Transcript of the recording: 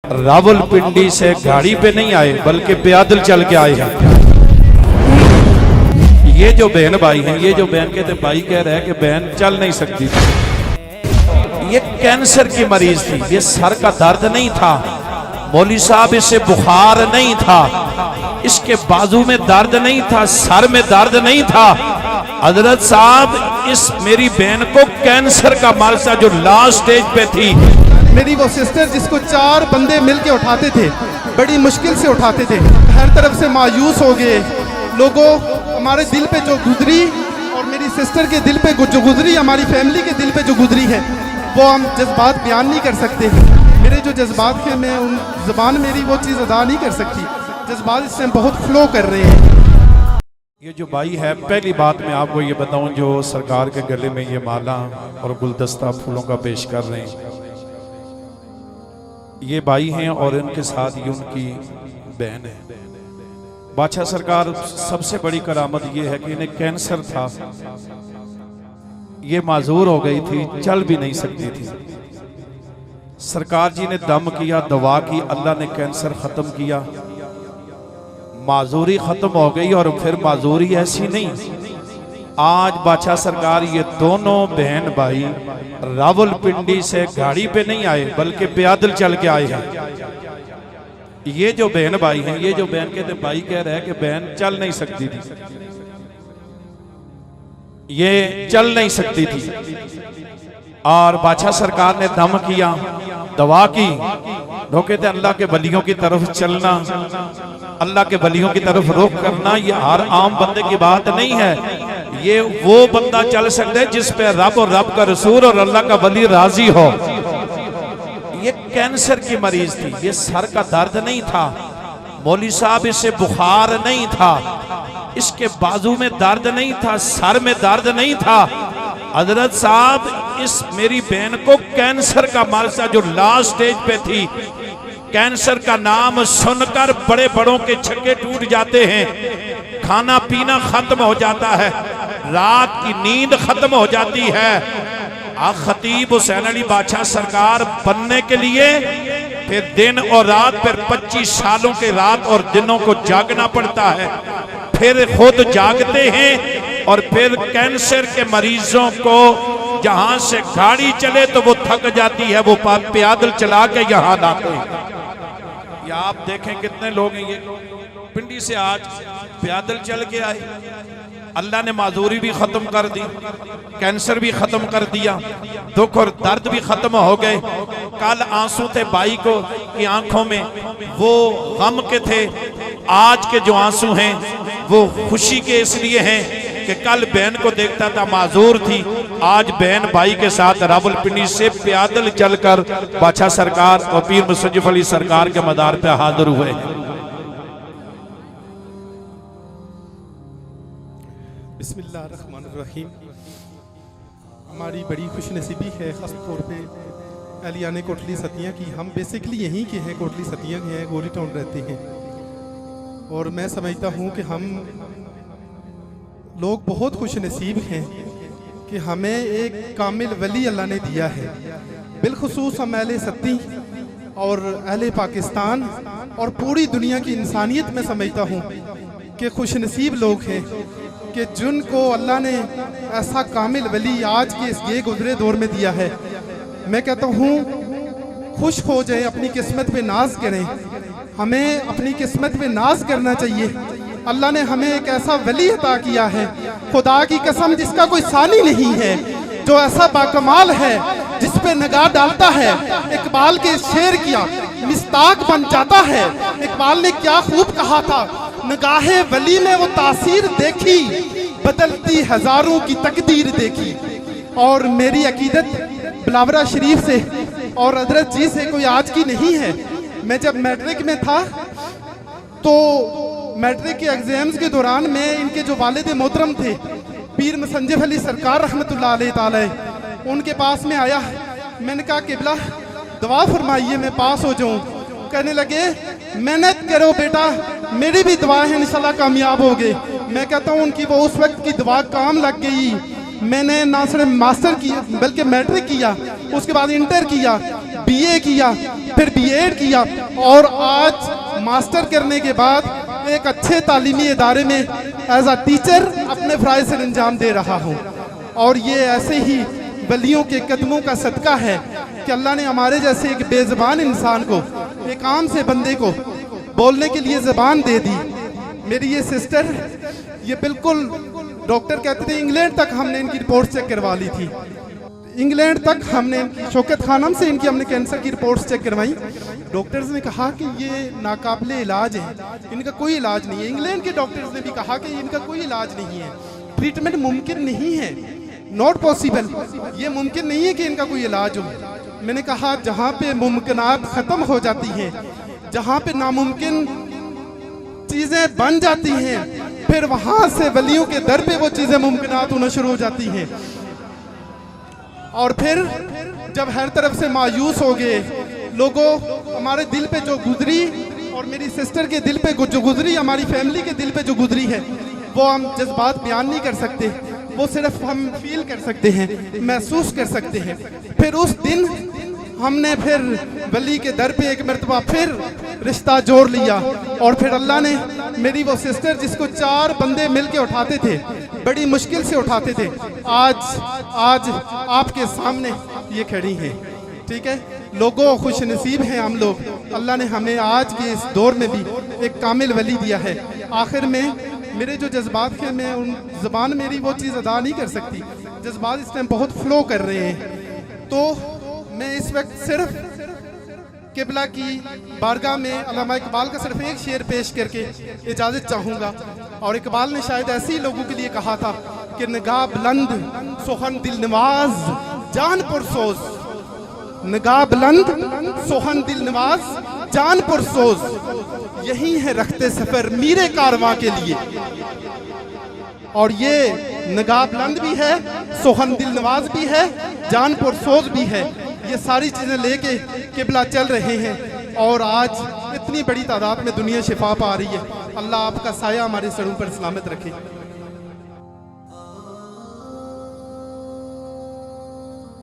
रावलपिंडी से गाड़ी पे नहीं आए बल्कि पैदल चल के आए हैं। ये जो बहन भाई हैं, ये जो बहन कहते भाई कह रहे हैं कि बहन चल नहीं सकती थी, ये कैंसर की मरीज थी। ये सर का दर्द नहीं था, मौलवी साहब इसे बुखार नहीं था, इसके बाजू में दर्द नहीं था, सर में दर्द नहीं था। हजरत साहब इस मेरी बहन को कैंसर का मर्ज था जो लास्ट स्टेज पे थी। मेरी वो सिस्टर जिसको 4 बंदे मिलके उठाते थे, बड़ी मुश्किल से उठाते थे, हर तरफ से मायूस हो गए लोगों। हमारे दिल पे जो गुजरी और मेरी सिस्टर के दिल पे जो गुजरी, हमारी फैमिली के दिल पे जो गुजरी है, वो हम जज्बात बयान नहीं कर सकते। मेरे जो जज्बात हैं, मैं उन ज़बान मेरी वो चीज़ अदा नहीं कर सकती। जज्बात इससे बहुत फ्लो कर रहे हैं। ये जो भाई है, पहली बात मैं आपको ये बताऊं, जो सरकार के गले में ये माला और गुलदस्ता फूलों का पेश कर रहे हैं, ये भाई हैं और इनके साथ ये उनकी बहन है। बादशाह सरकार सबसे बड़ी करामत ये है कि इन्हें कैंसर था, ये माजूर हो गई थी, चल भी नहीं सकती थी। सरकार जी ने दम किया, दवा की, अल्लाह ने कैंसर खत्म किया, माजूरी खत्म हो गई। और फिर माजूरी ऐसी नहीं, आज बादशाह सरकार ये दोनों बहन भाई रावलपिंडी से गाड़ी पे नहीं आए बल्कि पैदल चल के आए हैं। ये जो बहन भाई हैं, ये जो बहन कहते भाई कह रहे हैं कि बहन चल नहीं सकती थी, ये चल नहीं सकती थी। और बादशाह सरकार ने दम किया, दवा की, धोखे थे अल्लाह के वलियों की तरफ चलना, अल्लाह के वलियों की तरफ रुख करना, ये हर आम बंदे की बात नहीं है। ये वो बंदा चल सकता है जिस पे रब और रब का रसूल और अल्लाह का वली राजी हो। ये कैंसर की मरीज थी, ये सर का दर्द नहीं था, मौलवी साहब इसे बुखार नहीं था, इसके बाजू में दर्द नहीं था, सर में दर्द नहीं था। हजरत साहब इस मेरी बहन को कैंसर का मर्ज था जो लास्ट स्टेज पे थी। कैंसर का नाम सुनकर बड़े बड़ों के छक्के टूट जाते हैं, खाना पीना खत्म हो जाता है, रात की नींद खत्म हो जाती है। खतीब हुसैन अली बादशाह सरकार बनने के लिए फिर दिन और रात, फिर 25 सालों के रात और दिनों को जागना पड़ता है, फिर खुद जागते हैं और फिर कैंसर के मरीजों को जहां से गाड़ी चले तो वो थक जाती है, वो पैदल चला के यहाँ लाते हैं। या आप देखें कितने लोग हैं, ये पिंडी से आज पैदल चल के आए। अल्लाह ने माजूरी भी खत्म कर दी, कैंसर भी खत्म कर दिया, दुख और दर्द भी खत्म हो गए। कल आंसू थे भाई को की आंखों में, वो गम के थे। आज के जो आंसू हैं वो खुशी के इसलिए हैं कि कल बहन को देखता था माजूर थी, आज बहन भाई के साथ रावलपिंडी से पैदल चलकर बादशाह सरकार और पीर मुसज्जिफ अली सरकार के मदार पे हाजिर हुए हैं। बिस्मिल्लाहिर्रहमानिर्रहीम। हमारी बड़ी खुशनसीबी है खास तौर पे अलियाने कोटली सतिया की। हम बेसिकली यहीं के हैं, कोटली सतिया के हैं, गोली टाउन रहते हैं। और मैं समझता हूँ कि हम लोग बहुत खुशनसीब हैं कि हमें एक कामिल वली अल्लाह ने दिया है। बिलखुसूस हम अहले सत्ती और अहले पाकिस्तान और पूरी दुनिया की इंसानियत में समझता हूँ कि खुशनसीब लोग हैं कि जिनको अल्लाह ने ऐसा कामिल वली आज के इस ये गुजरे दौर में दिया है। मैं कहता हूँ खुश हो जाए, अपनी किस्मत पे नाज करें। हमें अपनी किस्मत पे नाज करना चाहिए। अल्लाह ने हमें एक ऐसा वली अता किया है, खुदा की कसम, जिसका कोई सानी नहीं है, जो ऐसा बाकमाल है, जिस पे निगाह डालता है। इकबाल के शेर किया मिस्ताक बन जाता है। इकबाल ने क्या खूब कहा था, निगाहे वली में वो तासीर देखी, बदलती हजारों की तकदीर देखी। और मेरी अकीदत बिलावरा शरीफ से और हजरत जी से कोई आज की नहीं है। मैं जब मैट्रिक में था तो मैट्रिक के एग्जाम्स के दौरान मैं इनके जो वालिद मोहतरम थे पीर मुसज्जिफ अली सरकार रहमतुल्लाह अलैह, उनके पास में आया। मैंने कहा किबला दुआ फरमाइए मैं पास हो जाऊं। कहने लगे मेहनत करो बेटा, मेरी भी दुआ है इंशाल्लाह कामयाब हो गए। मैं कहता हूँ उनकी वो उस वक्त की दुआ काम लग गई। मैंने ना सिर्फ मास्टर किया बल्कि मैट्रिक किया, उसके बाद इंटर किया, बीए किया, फिर बीएड किया और आज मास्टर करने के बाद एक अच्छे तालीमी इदारे में एज अ टीचर अपने फ़राइज़ सर अंजाम दे रहा हूँ। और ये ऐसे ही वलियों के कदमों का सदका है कि अल्लाह ने हमारे जैसे एक बेज़बान इंसान को, एक आम से बंदे को बोलने के लिए ज़बान दे दी। मेरी ये सिस्टर, ये बिल्कुल डॉक्टर कहते थे, इंग्लैंड तक हमने इनकी रिपोर्ट चेक करवा ली थी। इंग्लैंड तक हमने शौकत खानम से इनकी हमने कैंसर की रिपोर्ट्स चेक करवाई। डॉक्टर्स ने कहा कि ये नाकाबिले इलाज है, इनका कोई इलाज नहीं है। इंग्लैंड के डॉक्टर्स ने भी कहा कि इनका कोई इलाज नहीं है, ट्रीटमेंट मुमकिन नहीं है, नॉट पॉसिबल, ये मुमकिन नहीं है कि इनका कोई इलाज हो। मैंने कहा जहाँ पे मुमकिनात ख़त्म हो जाती हैं, जहाँ पे नामुमकिन चीज़ें बन जाती हैं, फिर वहाँ से वलियों के दर पे वो चीज़ें मुमकिनात होना शुरू हो जाती हैं। और फिर जब हर तरफ से मायूस हो गए लोगों, हमारे दिल पे जो गुजरी और मेरी सिस्टर के दिल पे जो गुजरी, हमारी फैमिली के दिल पे जो गुजरी है, वो हम जज्बात बयान नहीं कर सकते, वो सिर्फ हम फील कर सकते हैं, महसूस कर सकते हैं। फिर उस दिन हमने फिर वली के दर पे एक मरतबा फिर रिश्ता जोड़ लिया और फिर अल्लाह ने मेरी वो सिस्टर जिसको 4 बंदे मिल के उठाते थे, बड़ी मुश्किल से उठाते थे, आज आपके सामने ये खड़ी हैं। ठीक है लोगों, खुश नसीब हैं हम लोग, अल्लाह ने हमें आज के इस दौर में भी एक कामिल वली दिया है। आखिर में मेरे जो जज्बात हैं, मैं उन ज़बान मेरी वो चीज़ अदा नहीं कर सकती, जज्बात इस टाइम बहुत फ्लो कर रहे हैं। तो मैं इस वक्त सिर्फ किबला की बारगाह में अल्लामा इकबाल का सिर्फ एक शेर पेश करके इजाज़त चाहूँगा। और इकबाल ने शायद ऐसे ही लोगों के लिए कहा था कि निगाह बुलंद सोहन दिल नवाज जान पुरसोज, निगाह बुलंद सोहन दिल नवाज जान पुरसोज, यही है रखते सफ़र मीरे कारवां के लिए। और ये निगाह बुलंद भी है, सोहन दिल नवाज भी है, जान पुरसोज भी है। ये सारी चीज़ें लेके किबला चल रहे हैं और आज इतनी बड़ी तादाद में दुनिया शिफा पा रही है। अल्लाह आपका साया हमारे सरों पर सलामत रखे।